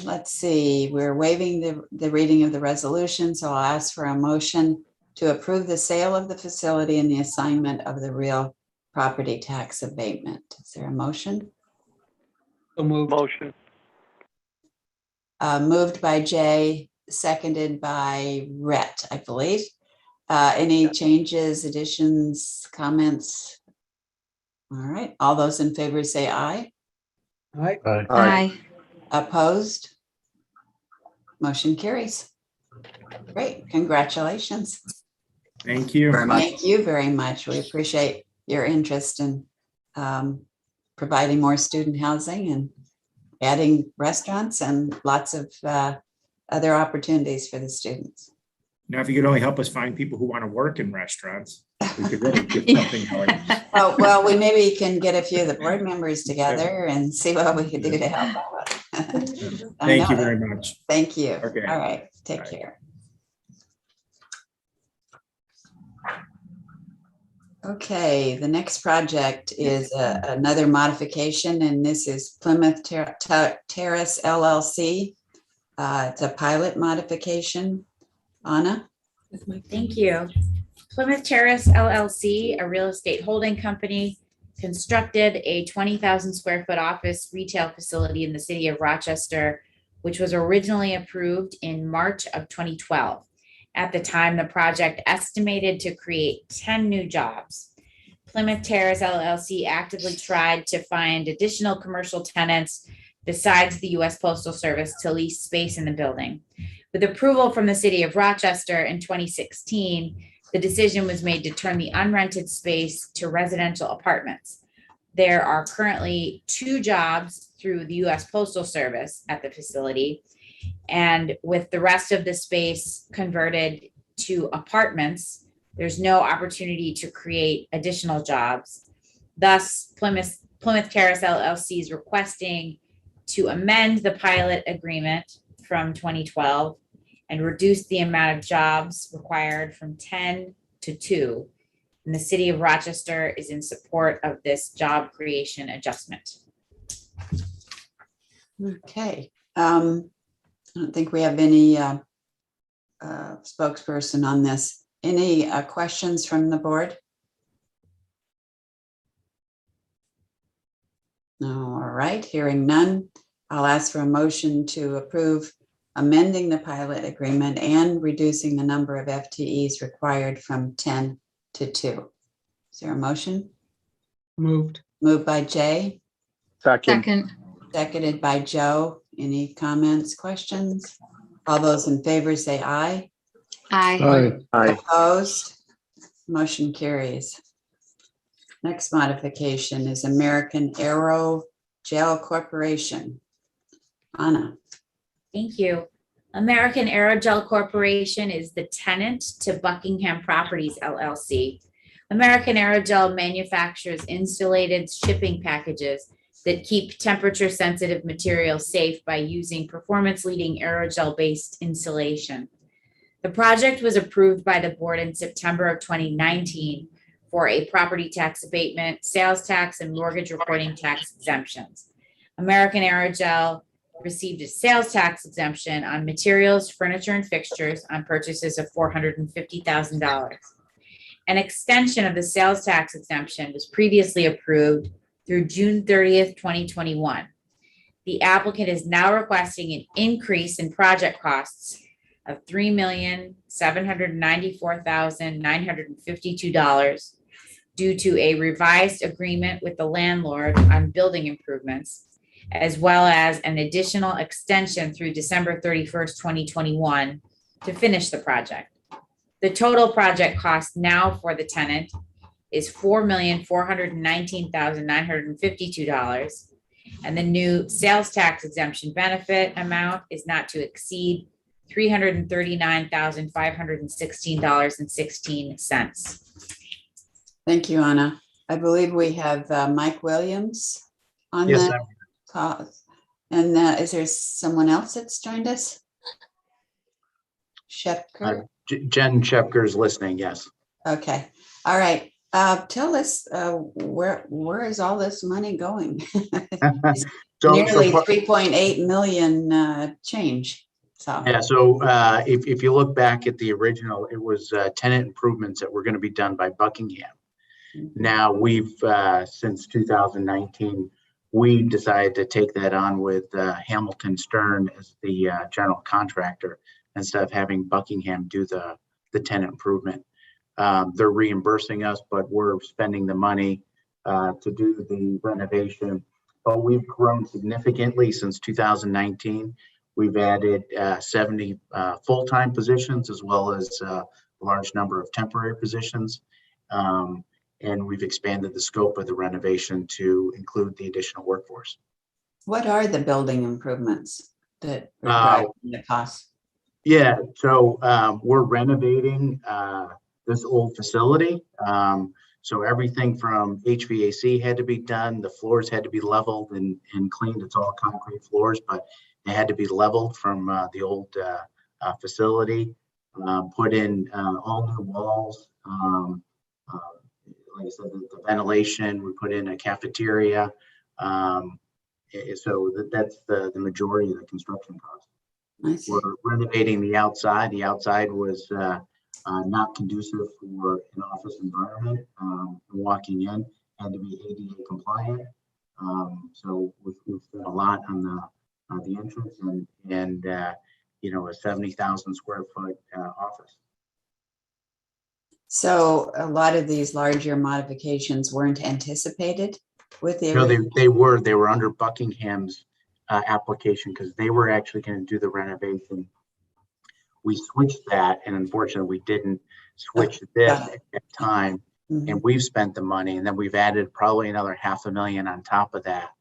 Let's see, we're waiving the reading of the resolution, so I'll ask for a motion to approve the sale of the facility and the assignment of the real property tax abatement. Is there a motion? So moved. Motion. Moved by Jay, seconded by Rhett, I believe. Any changes, additions, comments? All right, all those in favor say aye. Aye. Aye. Opposed? Motion carries. Great, congratulations. Thank you very much. Thank you very much. We appreciate your interest in providing more student housing and adding restaurants and lots of other opportunities for the students. Now, if you could only help us find people who want to work in restaurants, we could really get something going. Oh, well, we maybe can get a few of the board members together and see what we can do to help out. Thank you very much. Thank you. Okay. All right, take care. Okay, the next project is another modification, and this is Plymouth Terrace LLC. It's a pilot modification. Anna? Thank you. Plymouth Terrace LLC, a real estate holding company, constructed a 20,000 square foot office retail facility in the city of Rochester, which was originally approved in March of 2012. At the time, the project estimated to create 10 new jobs. Plymouth Terrace LLC actively tried to find additional commercial tenants besides the U.S. Postal Service to lease space in the building. With approval from the city of Rochester in 2016, the decision was made to turn the unrented space to residential apartments. There are currently 2 jobs through the U.S. Postal Service at the facility, and with the rest of the space converted to apartments, there's no opportunity to create additional jobs. Thus, Plymouth Terrace LLC is requesting to amend the pilot agreement from 2012 and reduce the amount of jobs required from 10 to 2. And the city of Rochester is in support of this job creation adjustment. Okay. I don't think we have any spokesperson on this. Any questions from the board? All right, hearing none, I'll ask for a motion to approve amending the pilot agreement and reducing the number of FTEs required from 10 to 2. Is there a motion? Moved. Moved by Jay, Second. seconded by Joe. Any comments, questions? All those in favor say aye. Aye. Opposed? Motion carries. Next modification is American Aero Gel Corporation. Anna. Thank you. American Aerogel Corporation is the tenant to Buckingham Properties LLC. American Aerogel manufactures insulated shipping packages that keep temperature-sensitive materials safe by using performance-leading aerogel-based insulation. The project was approved by the board in September of 2019 for a property tax abatement, sales tax, and mortgage reporting tax exemptions. American Aerogel received a sales tax exemption on materials, furniture, and fixtures on purchases of $450,000. An extension of the sales tax exemption was previously approved through June 30th, 2021. The applicant is now requesting an increase in project costs of $3,794,952 due to a revised agreement with the landlord on building improvements, as well as an additional extension through December 31st, 2021 to finish the project. The total project cost now for the tenant is $4,419,952. And the new sales tax exemption benefit amount is not to exceed $339,516.16. Thank you, Anna. I believe we have Mike Williams on Yes, the call. And is there someone else that's joined us? Shepker? Jen Shepker is listening, yes. Okay, all right. Tell us where is all this money going? Nearly 3.8 million change. So Yeah, so if you look back at the original, it was tenant improvements that were going to be done by Buckingham. Now we've, since 2019, we decided to take that on with Hamilton Stern as the general contractor instead of having Buckingham do the tenant improvement. They're reimbursing us, but we're spending the money to do the renovation. But we've grown significantly since 2019. We've added 70 full-time positions as well as a large number of temporary positions. And we've expanded the scope of the renovation to include the additional workforce. what are the building improvements that are driving the cost? Yeah, so we're renovating this old facility. So everything from HVAC had to be done. The floors had to be leveled and cleaned. It's all concrete floors, but they had to be leveled from the old facility. Put in all new walls. Like I said, the ventilation. We put in a cafeteria. So that's the majority of the construction cost. We're renovating the outside. The outside was not conducive for an office environment. Walking in had to be ADA compliant. So we've spent a lot on the entrance and you know, a 70,000 square foot office. So a lot of these larger modifications weren't anticipated with the. No, they were under Buckingham's application because they were actually going to do the renovation. We switched that, and unfortunately, we didn't switch this at that time. And we've spent the money, and then we've added probably another $500,000 on top of that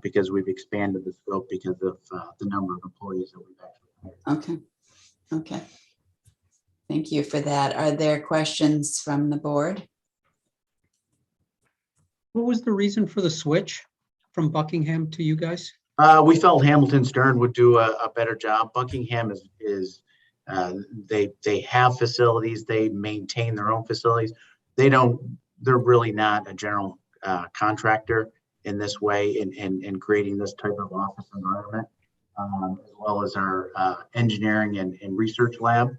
because we've expanded the scope because of the number of employees that we've actually hired. Okay. Thank you for that. Are there questions from the board? What was the reason for the switch from Buckingham to you guys? We felt Hamilton Stern would do a better job. Buckingham is They have facilities, they maintain their own facilities. They're really not a general contractor in this way in creating this type of office environment, as well as our engineering and research lab.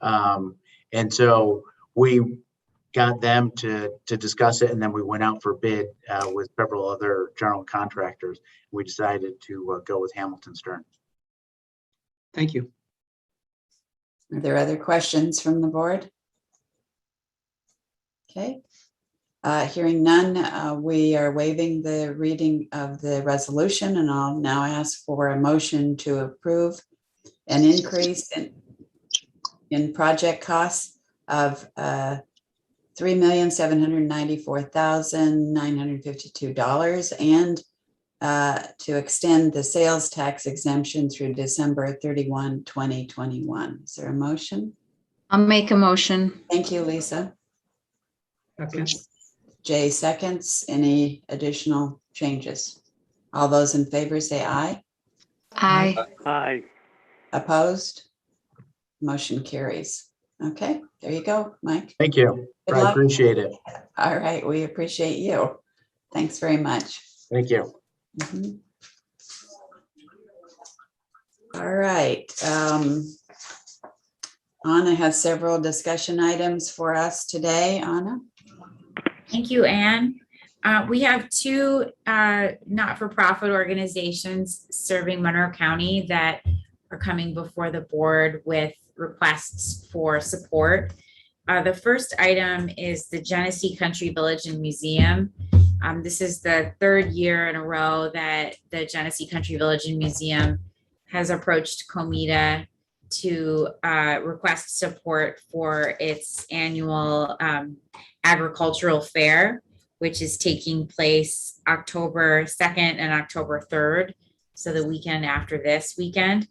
And so we got them to discuss it, and then we went out for bid with several other general contractors. We decided to go with Hamilton Stern. Thank you. Are there other questions from the board? Okay. Hearing none, we are waiving the reading of the resolution, and I'll now ask for a motion to approve an increase in project costs of $3,794,952 and to extend the sales tax exemption through December 31, 2021. Is there a motion? I'll make a motion. Thank you, Lisa. Okay. Jay seconds. Any additional changes? All those in favor say aye. Aye. Aye. Opposed? Motion carries. Okay, there you go, Mike. Thank you. Good I luck. appreciate it. All right, we appreciate you. Thanks very much. Thank you. Mhm. All right. Anna has several discussion items for us today. Anna? Thank you, Anne. We have two not-for-profit organizations serving Monroe County that are coming before the board with requests for support. The first item is the Genesee Country Village and Museum. This is the third year in a row that the Genesee Country Village and Museum has approached COMIDA to request support for its annual agricultural fair, which is taking place October 2nd and October 3rd, so the weekend after this weekend.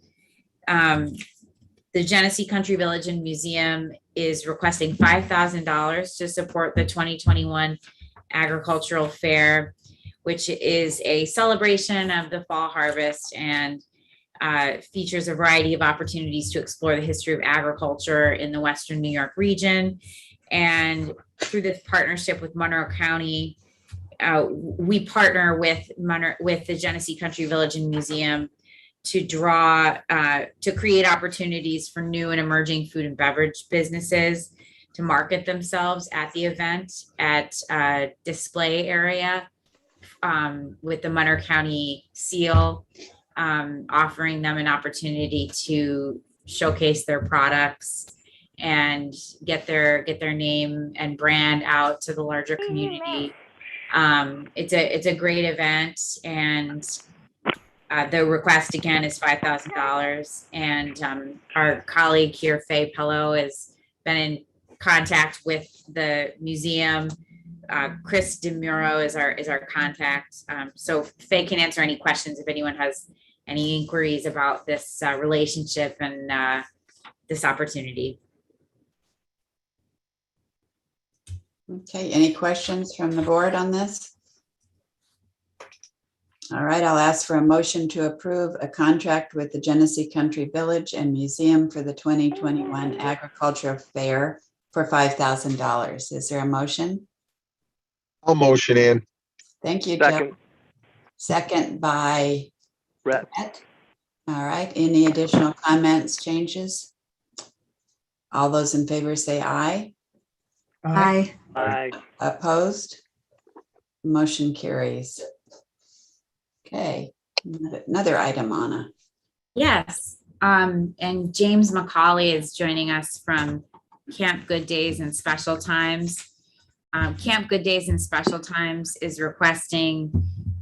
The Genesee Country Village and Museum is requesting $5,000 to support the 2021 agricultural fair, which is a celebration of the fall harvest and features a variety of opportunities to explore the history of agriculture in the Western New York region. And through this partnership with Monroe County, we partner with the Genesee Country Village and Museum to create opportunities for new and emerging food and beverage businesses to market themselves at the event at a display area with the Monroe County seal, offering them an opportunity to showcase their products and get their name and brand out to the larger community. It's a great event, and the request again is $5,000. And our colleague here, Faye Pello, has been in contact with the museum. Chris DeMuro is our contact. So Faye can answer any questions if anyone has any inquiries about this relationship and this opportunity. Okay, any questions from the board on this? All right, I'll ask for a motion to approve a contract with the Genesee Country Village and Museum for the 2021 Agricultural Fair for $5,000. Is there a motion? I'll motion in. Thank you, Second. Joe. Second by Brett. Brett. All right, any additional comments, changes? All those in favor say aye. Aye. Aye. Opposed? Motion carries. Okay, another item, Anna. Yes, and James McCauley is joining us from Camp Good Days and Special Times. Camp Good Days and Special Times is requesting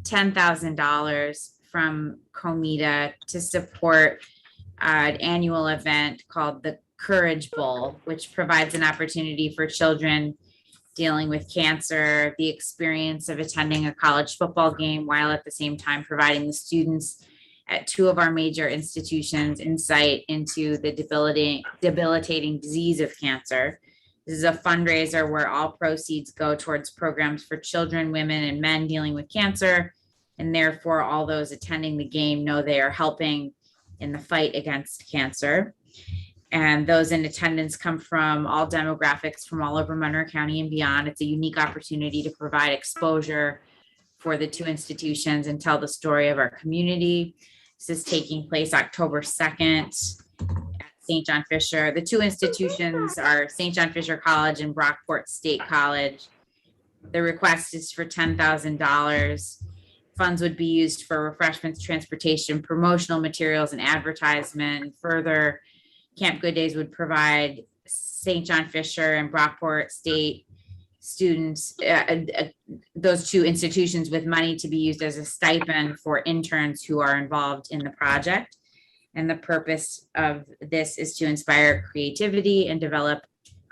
$10,000 from COMIDA to support an annual event called the Courage Bowl, which provides an opportunity for children dealing with cancer, the experience of attending a college football game, while at the same time providing the students at two of our major institutions insight into the debilitating disease of cancer. This is a fundraiser where all proceeds go towards programs for children, women, and men dealing with cancer, and therefore all those attending the game know they are helping in the fight against cancer. And those in attendance come from all demographics from all over Monroe County and beyond. It's a unique opportunity to provide exposure for the two institutions and tell the story of our community. This is taking place October 2nd at St. John Fisher. The two institutions are St. John Fisher College and Brockport State College. The request is for $10,000. Funds would be used for refreshments, transportation, promotional materials, and advertisement. Further, Camp Good Days would provide St. John Fisher and Brockport State students, those two institutions, with money to be used as a stipend for interns who are involved in the project. And the purpose of this is to inspire creativity and develop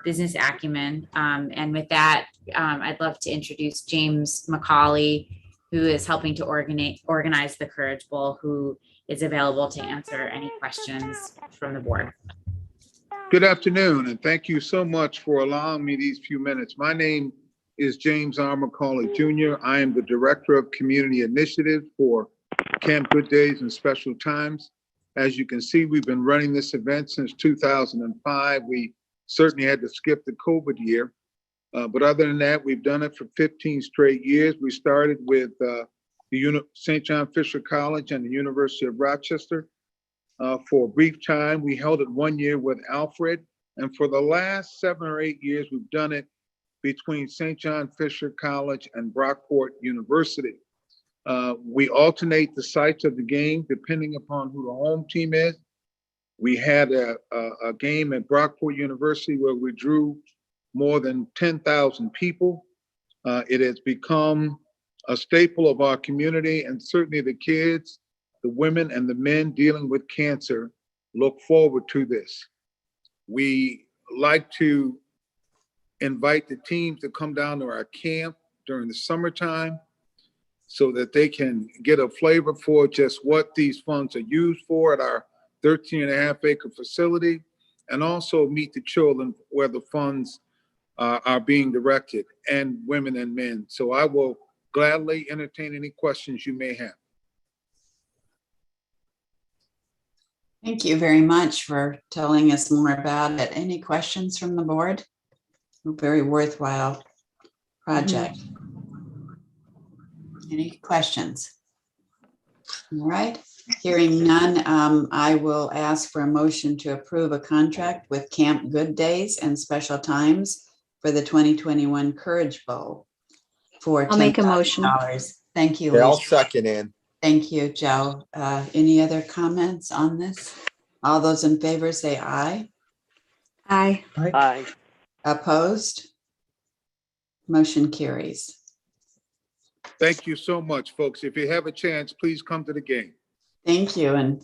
business acumen. And with that, I'd love to introduce James McCauley, who is helping to organize the Courage Bowl, who is available to answer any questions from the board. Good afternoon, and thank you so much for allowing me these few minutes. My name is James R. McCauley Jr. I am the Director of Community Initiatives for Camp Good Days and Special Times. As you can see, we've been running this event since 2005. We certainly had to skip the COVID year. But other than that, we've done it for 15 straight years. We started with St. John Fisher College and the University of Rochester. For a brief time, we held it 1 year with Alfred. And for the last 7 or 8 years, we've done it between St. John Fisher College and Brockport University. We alternate the sites of the game depending upon who the home team is. We had a game at Brockport University where we drew more than 10,000 people. It has become a staple of our community, and certainly the kids, the women, and the men dealing with cancer look forward to this. We like to invite the teams to come down to our camp during the summertime so that they can get a flavor for just what these funds are used for at our 13.5-acre facility, and also meet the children where the funds are being directed, and women and men. So I will gladly entertain any questions you may have. Thank you very much for telling us more about it. Any questions from the board? A very worthwhile project. Any questions? All right, hearing none, I will ask for a motion to approve a contract with Camp Good Days and Special Times for the 2021 Courage Bowl for I'll make a motion. $10,000. Thank you, Yeah, I'll Lisa. second, Ann. Thank you, Joe. Any other comments on this? All those in favor say aye. Aye. Aye. Opposed? Motion carries. Thank you so much, folks. If you have a chance, please come to the game. Thank you, and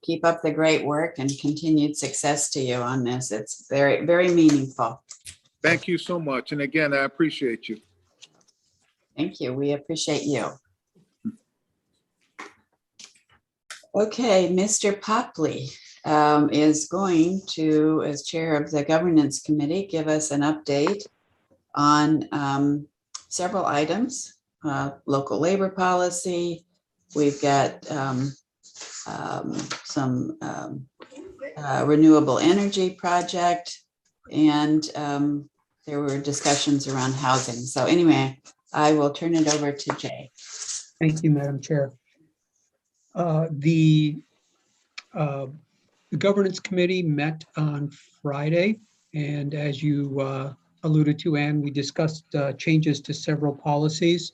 keep up the great work and continued success to you on this. It's very, very meaningful. Thank you so much. And again, I appreciate you. Thank you. We appreciate you. Okay, Mr. Popley is going to, as chair of the governance committee, give us an update on several items, local labor policy. We've got some renewable energy project, and there were discussions around housing. So anyway, I will turn it over to Jay. Thank you, Madam Chair. The governance committee met on Friday, and as you alluded to, Ann, we discussed changes to several policies.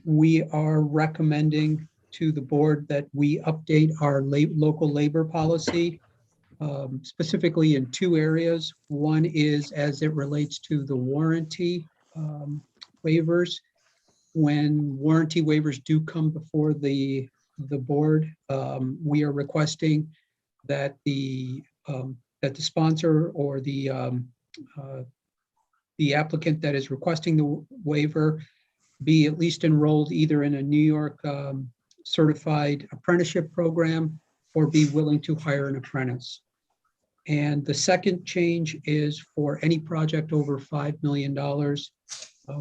We are recommending to the board that we update our local labor policy, specifically in two areas. One is as it relates to the warranty waivers. When warranty waivers do come before the board, we are requesting that the sponsor or the applicant that is requesting the waiver be at least enrolled either in a New York certified apprenticeship program or be willing to hire an apprentice. And the second change is for any project over $5 million.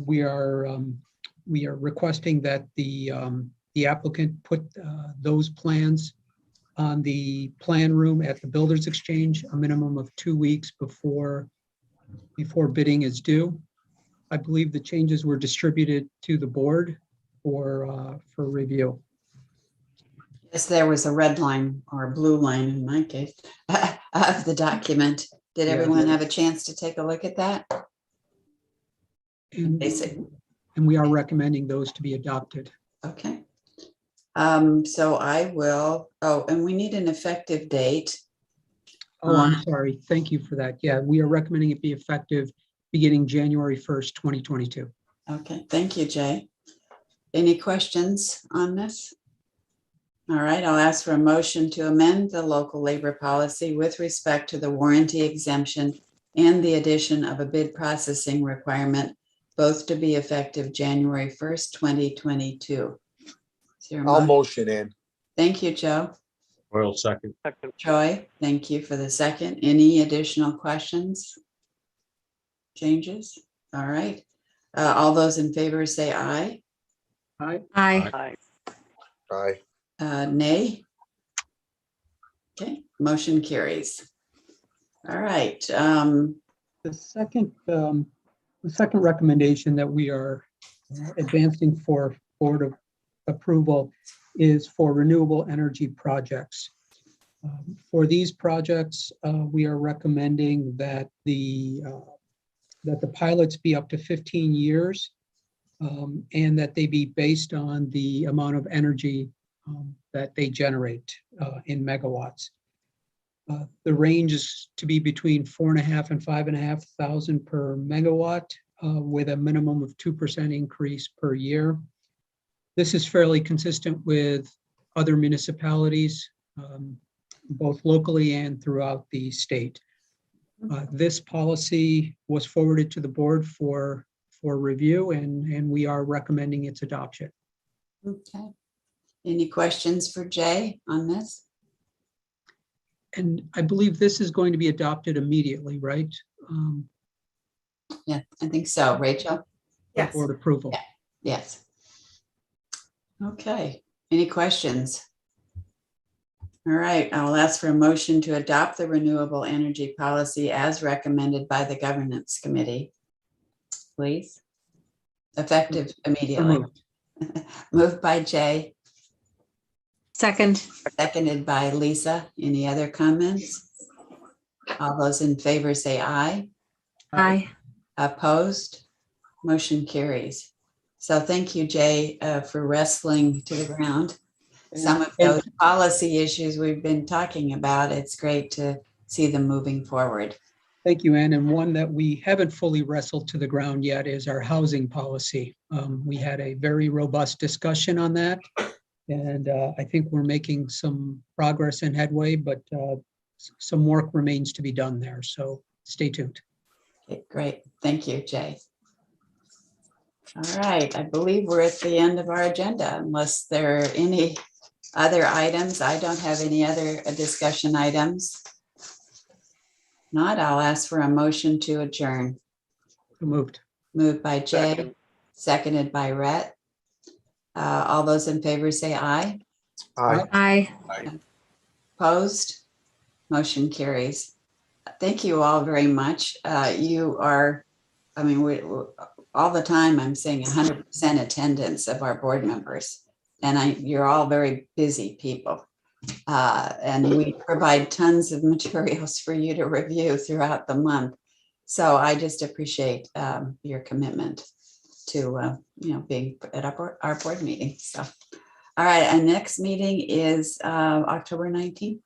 We are requesting that the applicant put those plans on the plan room at the Builders Exchange, a minimum of 2 weeks before bidding is due. I believe the changes were distributed to the board for review. Yes, there was a red line or a blue line in my case of the document. Did Yeah. everyone have a chance to take a look at that? And Basic. we are recommending those to be adopted. Okay. So I will, and we need an effective date. Oh, I'm sorry. Thank you for that. Yeah, we are recommending it be effective beginning January 1st, 2022. Okay, thank you, Jay. Any questions on this? All right, I'll ask for a motion to amend the local labor policy with respect to the warranty exemption and the addition of a bid processing requirement, both to be effective January 1st, 2022. Is there a I'll motion? motion in. Thank you, Joe. Well, second. Troy, thank you for the second. Any additional questions? Changes? All right. All those in favor say aye. Aye. Aye. Aye. Nay? Okay, motion carries. All right. The second recommendation that we are advancing for board of approval is for renewable energy projects. For these projects, we are recommending that the pilots be up to 15 years and that they be based on the amount of energy that they generate in megawatts. The range is to be between 4.5 and 5.5 thousand per megawatt with a minimum of 2% increase per year. This is fairly consistent with other municipalities, both locally and throughout the state. This policy was forwarded to the board for review, and we are recommending its adoption. Okay. Any questions for Jay on this? And I believe this is going to be adopted immediately, right? Yeah, I think so. Rachel? Yes. Board approval. Yeah. Yes. Okay. Any questions? All right, I'll ask for a motion to adopt the renewable energy policy as recommended by the governance committee. Please. Effective immediately. Moved by Jay. Second. Seconded by Lisa. Any other comments? All those in favor say aye. Aye. Opposed? Motion carries. So thank you, Jay, for wrestling to the ground some of those policy issues we've been talking about. It's great to see them moving forward. Thank you, Ann. And one that we haven't fully wrestled to the ground yet is our housing policy. We had a very robust discussion on that. And I think we're making some progress and headway, but some work remains to be done there. So stay tuned. Okay, great. Thank you, Jay. All right, I believe we're at the end of our agenda unless there are any other items. I don't have any other discussion items. Not, I'll ask for a motion to adjourn. Moved. Moved by Jay, seconded by Rhett. All those in favor say aye. Aye. Opposed? Motion carries. Thank you all very much. You are, I mean, all the time I'm saying 100% attendance of our board members. And you're all very busy people. And we provide tons of materials for you to review throughout the month. So I just appreciate your commitment to being at our board meeting. So, all right, our next meeting is October 19th.